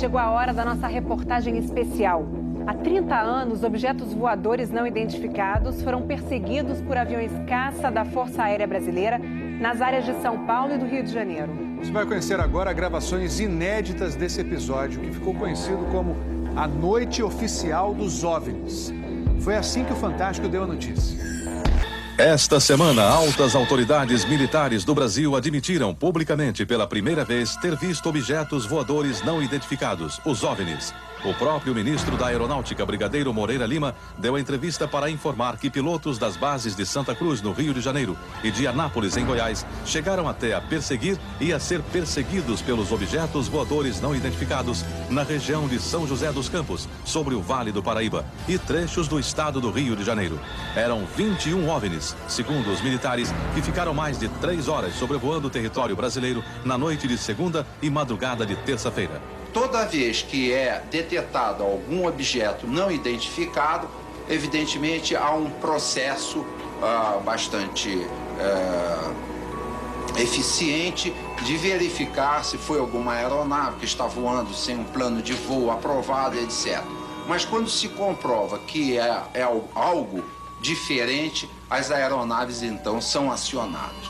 chegou a hora da nossa reportagem especial. Há 30 anos, objetos voadores não identificados foram perseguidos por aviões caça da Força Aérea Brasileira nas áreas de São Paulo e do Rio de Janeiro. Você vai conhecer agora gravações inéditas desse episódio, que ficou conhecido como a Noite Oficial dos OVNIs. Foi assim que o Fantástico deu a notícia. Esta semana, altas autoridades militares do Brasil admitiram publicamente pela primeira vez ter visto objetos voadores não identificados, os OVNIs. O próprio ministro da Aeronáutica, Brigadeiro Moreira Lima, deu a entrevista para informar que pilotos das bases de Santa Cruz, no Rio de Janeiro, e de Anápolis, em Goiás, chegaram até a perseguir e a ser perseguidos pelos objetos voadores não identificados na região de São José dos Campos, sobre o Vale do Paraíba, e trechos do estado do Rio de Janeiro. Eram 21 OVNIs, segundo os militares, que ficaram mais de 3 horas sobrevoando o território brasileiro na noite de segunda e madrugada de terça-feira. Toda vez que é detectado algum objeto não identificado, evidentemente há um processo bastante eficiente de verificar se foi alguma aeronave que está voando sem um plano de voo aprovado, etc. Mas quando se comprova que é algo diferente, as aeronaves então são acionadas.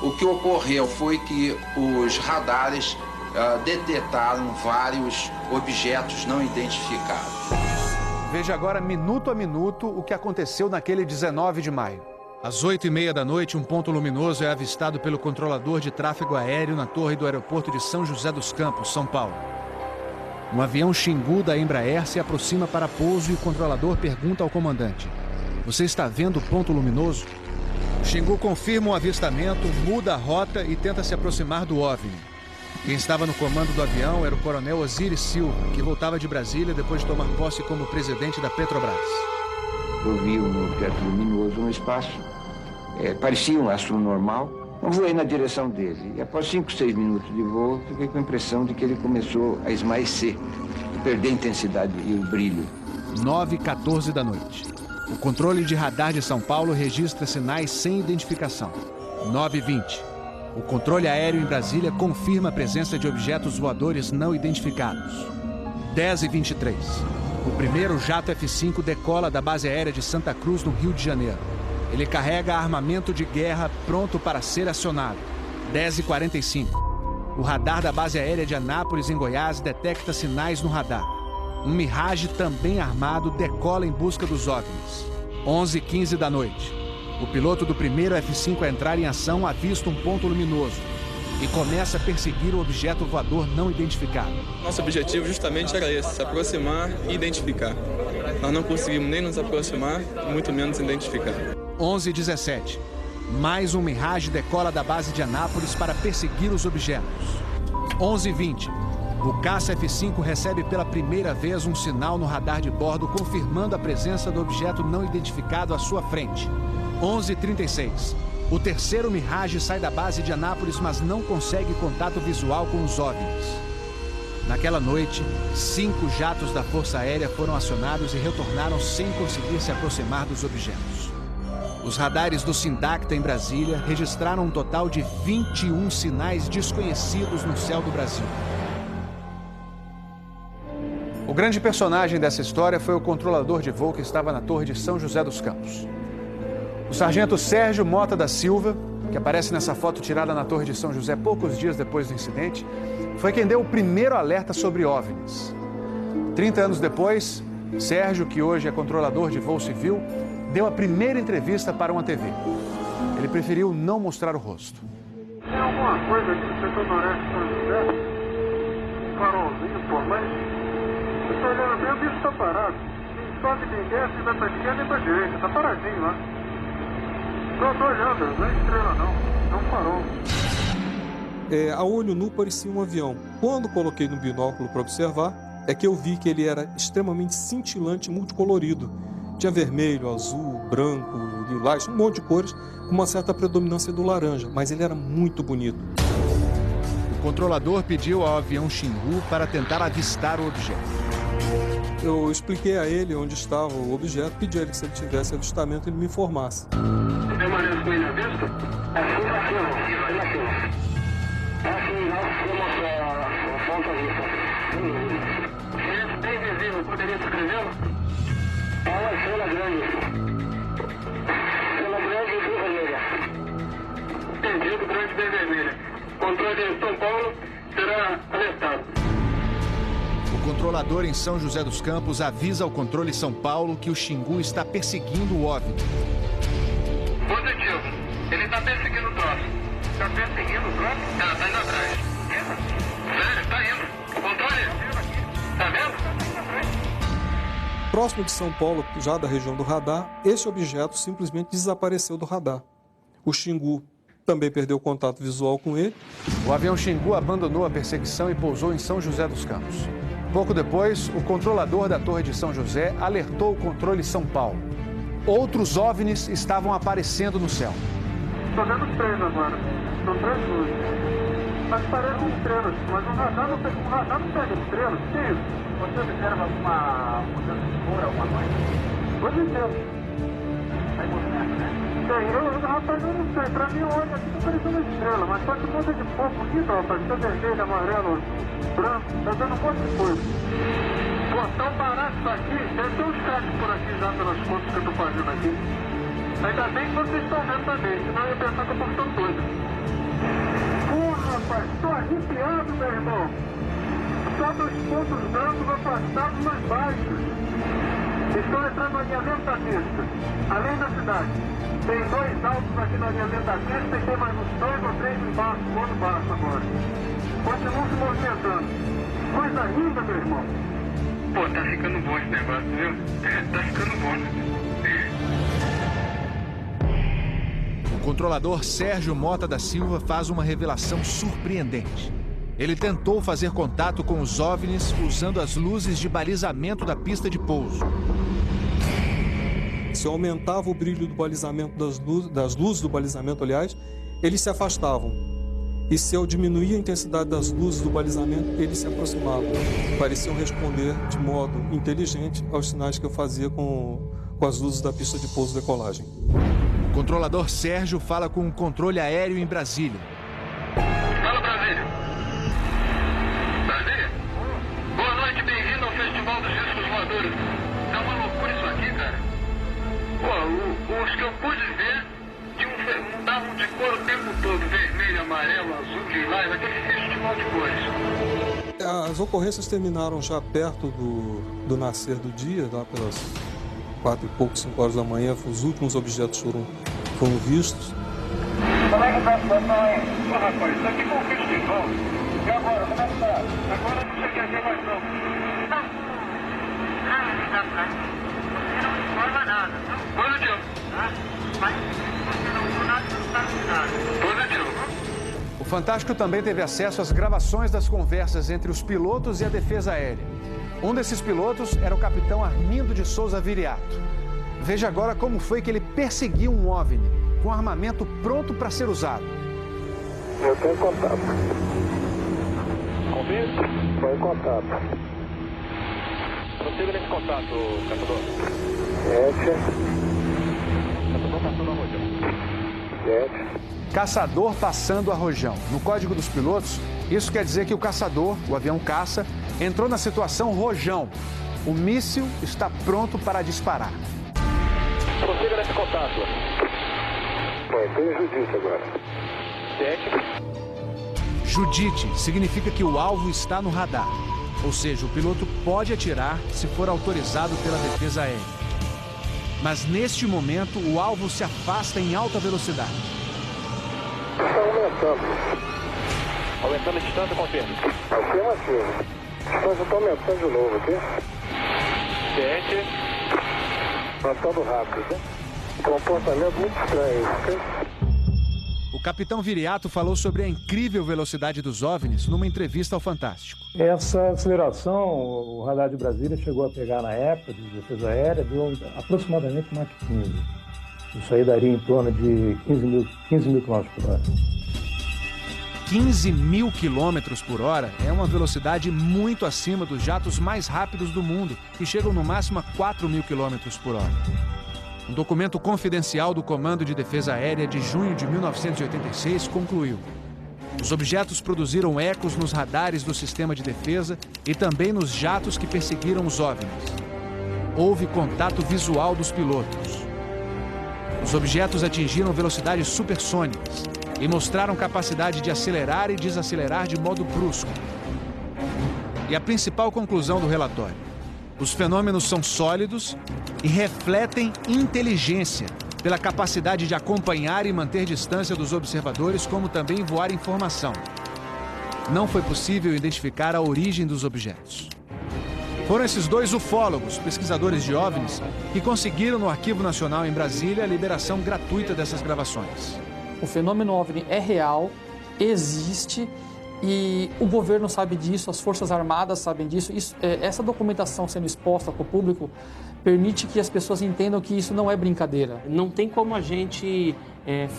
O que ocorreu foi que os radares detectaram vários objetos não identificados. Veja agora, minuto a minuto, o que aconteceu naquele 19 de maio. Às 8h30 da noite, um ponto luminoso é avistado pelo controlador de tráfego aéreo na torre do aeroporto de São José dos Campos, São Paulo. Um avião Xingu da Embraer se aproxima para pouso e o controlador pergunta ao comandante: "Você está vendo o ponto luminoso?" O Xingu confirma o avistamento, muda a rota e tenta se aproximar do OVNI. Quem estava no comando do avião era o coronel Osiris Silva, que voltava de Brasília depois de tomar posse como presidente da Petrobras. Eu vi um objeto luminoso no espaço, parecia um astro normal. Eu voei na direção dele e após 5, 6 minutos de voo, fiquei com a impressão de que ele começou a esmaecer, a perder a intensidade e o brilho. 9h14 da noite. O controle de radar de São Paulo registra sinais sem identificação. 9h20. O controle aéreo em Brasília confirma a presença de objetos voadores não identificados. 10h23. O primeiro jato F-5 decola da base aérea de Santa Cruz, no Rio de Janeiro. Ele carrega armamento de guerra pronto para ser acionado. 10h45. O radar da base aérea de Anápolis, em Goiás, detecta sinais no radar. Um Mirage também armado decola em busca dos OVNIs. 11h15 da noite. O piloto do primeiro F-5 a entrar em ação avista um ponto luminoso e começa a perseguir o objeto voador não identificado. Nosso objetivo justamente era esse, se aproximar e identificar. Nós não conseguimos nem nos aproximar, muito menos identificar. 11h17. Mais um Mirage decola da base de Anápolis para perseguir os objetos. 11h20. O caça F-5 recebe pela primeira vez um sinal no radar de bordo confirmando a presença do objeto não identificado à sua frente. 11h36. O terceiro Mirage sai da base de Anápolis, mas não consegue contato visual com os OVNIs. Naquela noite, 5 jatos da Força Aérea foram acionados e retornaram sem conseguir se aproximar dos objetos. Os radares do Sindacta em Brasília registraram um total de 21 sinais desconhecidos no céu do Brasil. O grande personagem dessa história foi o controlador de voo que estava na torre de São José dos Campos. O sargento Sérgio Mota da Silva, que aparece nessa foto tirada na Torre de São José poucos dias depois do incidente, foi quem deu o primeiro alerta sobre OVNIs. 30 anos depois, Sérgio, que hoje é controlador de voo civil, deu a primeira entrevista para uma TV. Ele preferiu não mostrar o rosto. Tem alguma coisa aqui no setor noreste de São José? Um farolzinho por lá? Eu estou olhando bem, o bicho está parado. Quem sobe, quem desce, vai para a esquerda e para a direita. Está paradinho lá. Não estou olhando, não é estrela não é um farol. A olho nu parecia um avião. Quando coloquei no binóculo para observar, é que eu vi que ele era extremamente cintilante e multicolorido. Tinha vermelho, azul, branco, lilás, um monte de cores, com uma certa predominância do laranja, mas ele era muito bonito. O controlador pediu ao avião Xingu para tentar avistar o objeto. Eu expliquei a ele onde estava o objeto, pedi a ele que se ele tivesse avistamento, ele me informasse. Permanece com ele à vista? Aqui, não. Aqui, não, vou mostrar a ponta à vista. senhor poderia descrevê-lo? É uma estrela grande. Estrela grande e bem vermelha. Entendido, grande e bem vermelha. Controle em São Paulo será alertado. O controlador em São José dos Campos avisa ao controle São Paulo que o Xingu está perseguindo o OVNI. Positivo. Ele está perseguindo o troço. Está perseguindo o troço? Tá indo atrás. Sério, tá indo. Controle. Tá vendo? Próximo de São Paulo, já da região do radar, esse objeto simplesmente desapareceu do radar. O Xingu também perdeu contato visual com ele. O avião Xingu abandonou a perseguição e pousou em São José dos Campos. Pouco depois, o controlador da Torre de São José alertou o controle São Paulo. Outros OVNIs estavam aparecendo no céu. Estou vendo 3 agora. São 3 luzes. Mas parecem estrelas, mas o radar não pega estrelas. Que isso? Você observa alguma mudança de cor, alguma coisa? Positivo. Vai movimento, né? Rapaz, eu não sei. Pra mim, olha, aqui tá parecendo uma estrela, mas só que um monte de fogo bonito, rapaz. Tá vermelho, amarelo, branco. Tá dando um monte de coisa. Pô, tão barato isso aqui. Deve ter uns cracks por aqui já pelas contas que eu tô fazendo aqui. Ainda bem que vocês estão vendo também, senão eu ia pensar que eu tô ficando doido. Porra, rapaz, tô arrepiado, meu irmão. Só 2 pontos brancos afastados mais baixos. Estou entrando no alinhamento da pista, além da cidade. Tem 2 altos aqui no alinhamento da pista e tem mais uns 2 ou 3 embaixo, quando baixo agora. Continuam se movimentando. Coisa linda, meu irmão. Pô, tá ficando bom esse negócio, viu? Tá ficando bom, né? O controlador Sérgio Mota da Silva faz uma revelação surpreendente. Ele tentou fazer contato com os OVNIs usando as luzes de balizamento da pista de pouso. Se eu aumentava o brilho do balizamento das luzes do balizamento, aliás, eles se afastavam. E se eu diminuía a intensidade das luzes do balizamento, eles se aproximavam. Pareciam responder de modo inteligente aos sinais que eu fazia com as luzes da pista de pouso e decolagem. O controlador Sérgio fala com o controle aéreo em Brasília. Fala, Brasília. Brasília? Boa noite, bem-vindo ao Festival dos Discos Voadores. É uma loucura isso aqui, cara. Pô, os que eu pude ver mudavam de cor o tempo todo. Vermelho, amarelo, azul, lilás, aquele festival de cores. As ocorrências terminaram já perto do nascer do dia, lá pelas 4 e pouco, 5 horas da manhã. Os últimos objetos foram vistos. Como é que tá a situação aí? Ô, rapaz, isso aqui foi um festival. E agora, como é que tá? Agora não sei o que é mais não. Você não informa nada. Positivo. Mas você não viu nada, não sabe nada. Positivo. O Fantástico também teve acesso às gravações das conversas entre os pilotos e a defesa aérea. Um desses pilotos era o capitão Armindo de Souza Viriato. Veja agora como foi que ele perseguiu um OVNI com armamento pronto para ser usado. Eu estou em contato. Convite? Estou em contato. Prossiga nesse contato, caçador. 7. Caçador passando a rojão. 7. Caçador passando a rojão. No código dos pilotos, isso quer dizer que o caçador, o avião caça, entrou na situação rojão. O míssil está pronto para disparar. Prossiga nesse contato. Bom, tem Judite agora. 7. Judite significa que o alvo está no radar. Ou seja, o piloto pode atirar se for autorizado pela defesa aérea. Mas neste momento, o alvo se afasta em alta velocidade. Está aumentando. Aumentando a distância, confirma. Afirmativo. A distância está aumentando de novo aqui. 7. Aumentando rápido, né? Comportamento muito estranho, ok? O capitão Viriato falou sobre a incrível velocidade dos OVNIs numa entrevista ao Fantástico. Essa aceleração, o radar de Brasília chegou a pegar na época de defesa aérea, deu aproximadamente Mach 15. Isso aí daria em torno de 15 mil km por hora. 15 mil quilômetros por hora é uma velocidade muito acima dos jatos mais rápidos do mundo, que chegam no máximo a 4 mil quilômetros por hora. Um documento confidencial do Comando de Defesa Aérea de junho de 1986 concluiu: Os objetos produziram ecos nos radares do sistema de defesa e também nos jatos que perseguiram os OVNIs. Houve contato visual dos pilotos. Os objetos atingiram velocidades supersônicas e mostraram capacidade de acelerar e desacelerar de modo brusco. E a principal conclusão do relatório: os fenômenos são sólidos e refletem inteligência pela capacidade de acompanhar e manter distância dos observadores, como também voar informação. Não foi possível identificar a origem dos objetos. Foram esses dois ufólogos, pesquisadores de OVNIs, que conseguiram no Arquivo Nacional em Brasília a liberação gratuita dessas gravações. O fenômeno OVNI é real, existe, e o governo sabe disso, as Forças Armadas sabem disso. Essa documentação sendo exposta para o público permite que as pessoas entendam que isso não é brincadeira. Não tem como a gente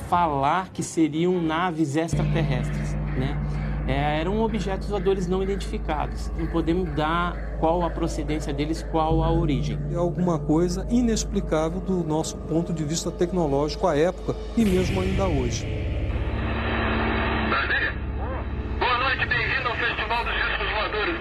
falar que seriam naves extraterrestres, né? Eram objetos voadores não identificados. Não podemos dar qual a procedência deles, qual a origem. É alguma coisa inexplicável do nosso ponto de vista tecnológico à época e mesmo ainda hoje. Brasília? Boa noite, bem-vindo ao Festival dos Discos Voadores.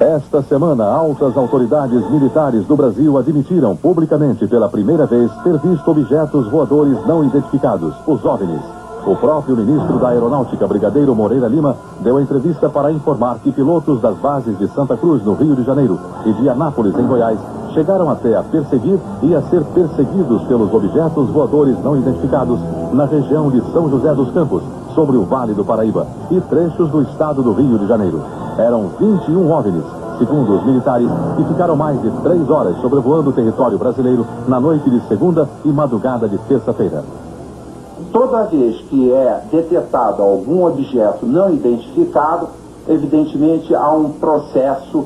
Esta semana, altas autoridades militares do Brasil admitiram publicamente pela primeira vez ter visto objetos voadores não identificados, os OVNIs. O próprio ministro da Aeronáutica, Brigadeiro Moreira Lima, deu entrevista para informar que pilotos das bases de Santa Cruz, no Rio de Janeiro, e de Anápolis, em Goiás, chegaram até a perseguir e a ser perseguidos pelos objetos voadores não identificados na região de São José dos Campos, sobre o Vale do Paraíba e trechos do estado do Rio de Janeiro. Eram 21 OVNIs, segundo os militares, que ficaram mais de 3 horas sobrevoando o território brasileiro na noite de segunda e madrugada de terça-feira. Toda vez que é detectado algum objeto não identificado, evidentemente há um processo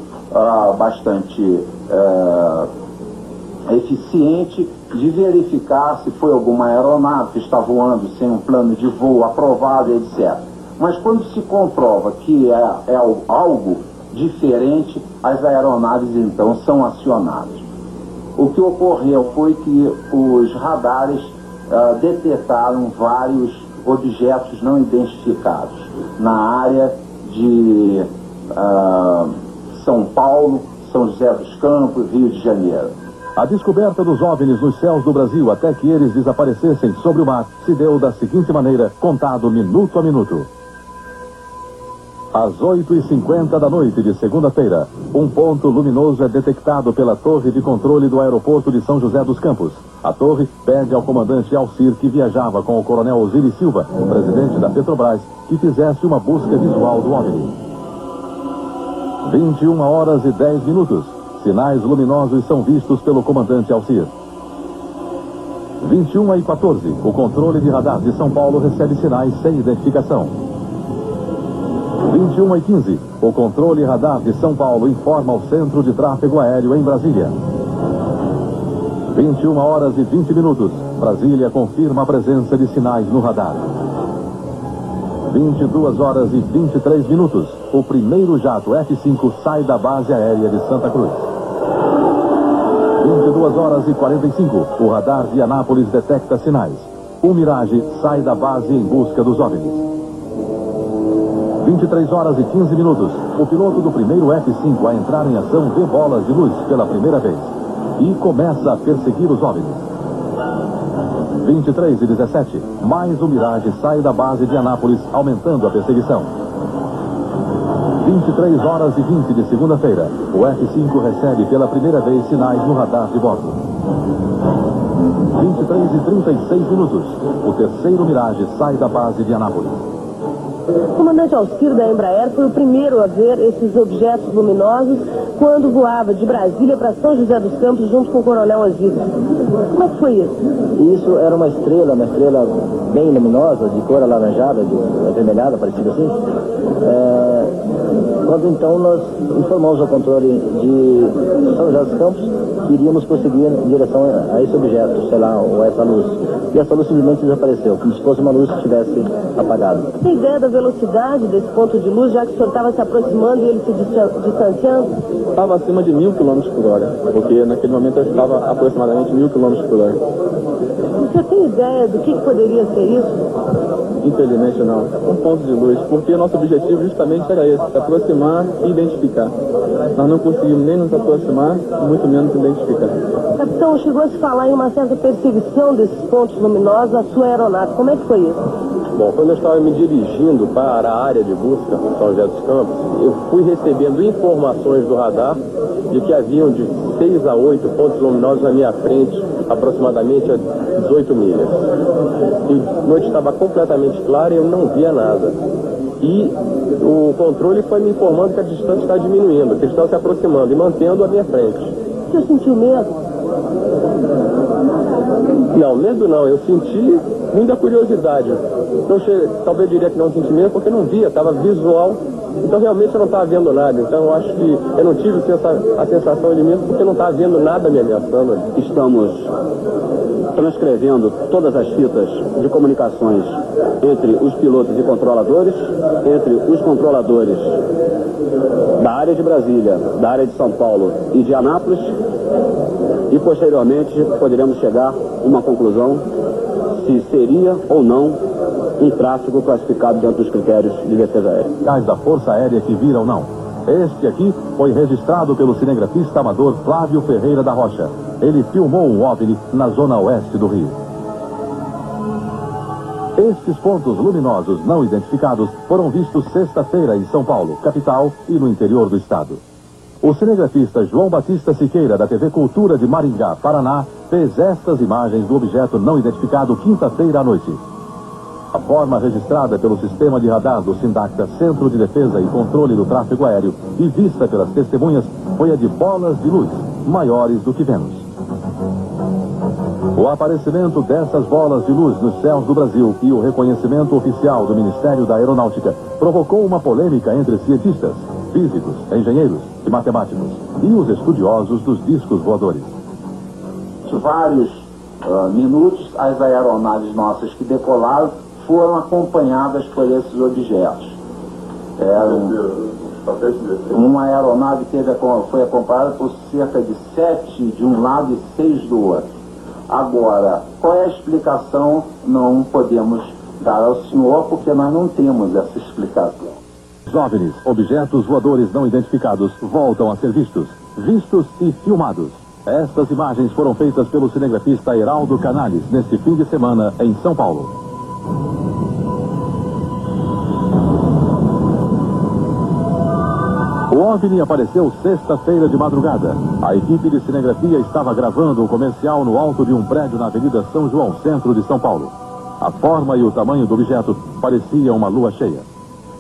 bastante eficiente de verificar se foi alguma aeronave que está voando sem um plano de voo aprovado, etc. Mas quando se comprova que é algo diferente, as aeronaves então são acionadas. O que ocorreu foi que os radares detectaram vários objetos não identificados na área de São Paulo, São José dos Campos, Rio de Janeiro. A descoberta dos OVNIs nos céus do Brasil até que eles desaparecessem sobre o mar se deu da seguinte maneira, contado minuto a minuto. Às 8h50 da noite de segunda-feira, um ponto luminoso é detectado pela torre de controle do aeroporto de São José dos Campos. A torre pede ao comandante Alcir, que viajava com o coronel Osiris Silva, presidente da Petrobras, que fizesse uma busca visual do OVNI. 21h10. Sinais luminosos são vistos pelo comandante Alcir. 21h14, o controle de radar de São Paulo recebe sinais sem identificação. 21h15, o controle radar de São Paulo informa o centro de tráfego aéreo em Brasília. 21h20, Brasília confirma a presença de sinais no radar. 22h23, o primeiro jato F-5 sai da base aérea de Santa Cruz. 22h45, o radar de Anápolis detecta sinais. O Mirage sai da base em busca dos OVNIs. 23h15, o piloto do primeiro F-5 a entrar em ação vê bolas de luz pela primeira vez e começa a perseguir os OVNIs. 23h17, mais o Mirage sai da base de Anápolis, aumentando a perseguição. 23h20 de segunda-feira, o F-5 recebe pela primeira vez sinais no radar de bordo. 23h36, o terceiro Mirage sai da base de Anápolis. O comandante Alcir da Embraer foi o primeiro a ver esses objetos luminosos quando voava de Brasília para São José dos Campos junto com o coronel Osiris. Como é que foi isso? Isso era uma estrela bem luminosa, de cor alaranjada, avermelhada, parecida assim. quando então nós informamos ao controle de São José dos Campos que iríamos prosseguir em direção a esse objeto, sei lá, ou a essa luz. E essa luz simplesmente desapareceu, como se fosse uma luz que estivesse apagada. Tem ideia da velocidade desse ponto de luz, já que o senhor estava se aproximando e ele se distanciando? Estava acima de 1000 km por hora, porque naquele momento eu estava aproximadamente 1000 km por hora. Você tem ideia do que poderia ser isso? Infelizmente não, um ponto de luz, porque nosso objetivo justamente era esse, se aproximar e identificar. Nós não conseguimos nem nos aproximar, muito menos identificar. Capitão, chegou a se falar em uma certa perseguição desses pontos luminosos à sua aeronave, como é que foi isso? Bom, quando eu estava me dirigindo para a área de busca em São José dos Campos, eu fui recebendo informações do radar de que haviam de 6 a 8 pontos luminosos na minha frente, aproximadamente a 18 milhas. E a noite estava completamente clara e eu não via nada. E o controle foi me informando que a distância está diminuindo, que eles estão se aproximando e mantendo a minha frente. Você sentiu medo? Não, medo não, eu senti muita curiosidade. Não talvez eu diria que não senti medo porque não via, estava visual. Então realmente eu não estava vendo nada. Então eu acho que eu não tive a sensação de medo porque não estava vendo nada me ameaçando. Estamos transcrevendo todas as fitas de comunicações entre os pilotos e controladores, entre os controladores da área de Brasília, da área de São Paulo e de Anápolis, e posteriormente poderemos chegar a uma conclusão se seria ou não um tráfego classificado dentro dos critérios de defesa aérea. Cais da Força Aérea que viram não. Este aqui foi registrado pelo cinegrafista amador Flávio Ferreira da Rocha. Ele filmou um OVNI na zona oeste do Rio. Estes pontos luminosos não identificados foram vistos sexta-feira em São Paulo, capital, e no interior do estado. O cinegrafista João Batista Siqueira, da TV Cultura de Maringá, Paraná, fez estas imagens do objeto não identificado quinta-feira à noite. A forma registrada pelo sistema de radar do Sindacta, Centro de Defesa e Controle do Tráfego Aéreo, e vista pelas testemunhas, foi a de bolas de luz, maiores do que Vênus. O aparecimento dessas bolas de luz nos céus do Brasil e o reconhecimento oficial do Ministério da Aeronáutica provocou uma polêmica entre cientistas, físicos, engenheiros e matemáticos e os estudiosos dos discos voadores. Vários minutos, as aeronaves nossas que decolaram foram acompanhadas por esses objetos. Uma aeronave foi acompanhada por cerca de 7 de um lado e 6 do outro. Agora, qual é a explicação? Não podemos dar ao senhor, porque nós não temos essa explicação. Os OVNIs, objetos voadores não identificados, voltam a ser vistos e filmados. Estas imagens foram feitas pelo cinegrafista Heraldo Canales neste fim de semana em São Paulo. O OVNI apareceu sexta-feira de madrugada. A equipe de cinegrafia estava gravando o comercial no alto de um prédio na Avenida São João, centro de São Paulo. A forma e o tamanho do objeto parecia uma lua cheia.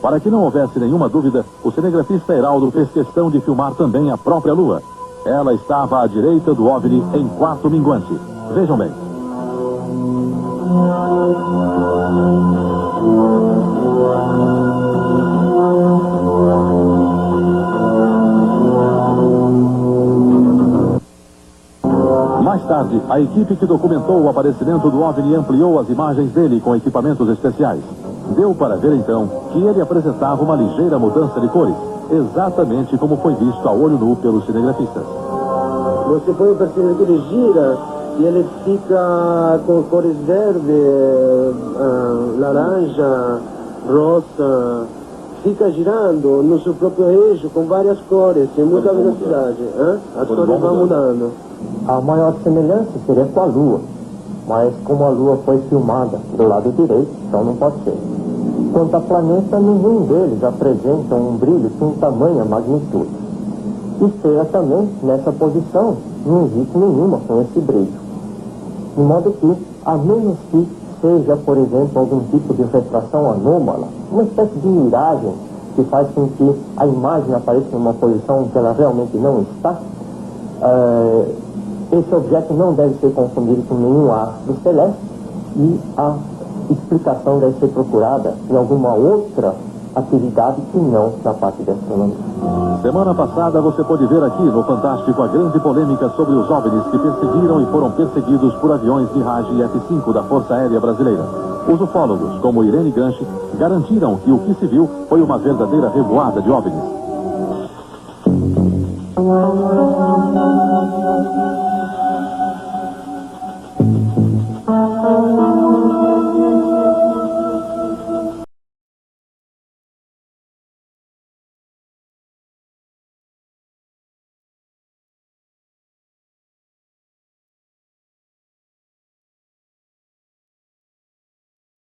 Para que não houvesse nenhuma dúvida, o cinegrafista Heraldo fez questão de filmar também a própria lua. Ela estava à direita do OVNI em quarto minguante. Vejam bem. Mais tarde, a equipe que documentou o aparecimento do OVNI ampliou as imagens dele com equipamentos especiais. Deu para ver então que ele apresentava uma ligeira mudança de cores, exatamente como foi visto a olho nu pelos cinegrafistas. Você pode perceber que ele gira e ele fica com cores verde, laranja, rosa, fica girando no seu próprio eixo com várias cores, em muita velocidade. As cores vão mudando. A maior semelhança seria com a Lua, mas como a Lua foi filmada do lado direito, então não pode ser. Quanto a planeta, nenhum deles apresenta um brilho com tamanha magnitude. Estrela também, nessa posição, não existe nenhuma com esse brilho. De modo que, a menos que seja, por exemplo, algum tipo de refração anômala, uma espécie de miragem que faz com que a imagem apareça em uma posição que ela realmente não está, esse objeto não deve ser confundido com nenhum astro celeste e a explicação deve ser procurada em alguma outra atividade que não na parte de astronomia. Semana passada você pôde ver aqui no Fantástico a grande polêmica sobre os OVNIs que perseguiram e foram perseguidos por aviões Mirage e F-5 da Força Aérea Brasileira. Os ufólogos, como Irene Ganchi, garantiram que o que se viu foi uma verdadeira revoada de OVNIs.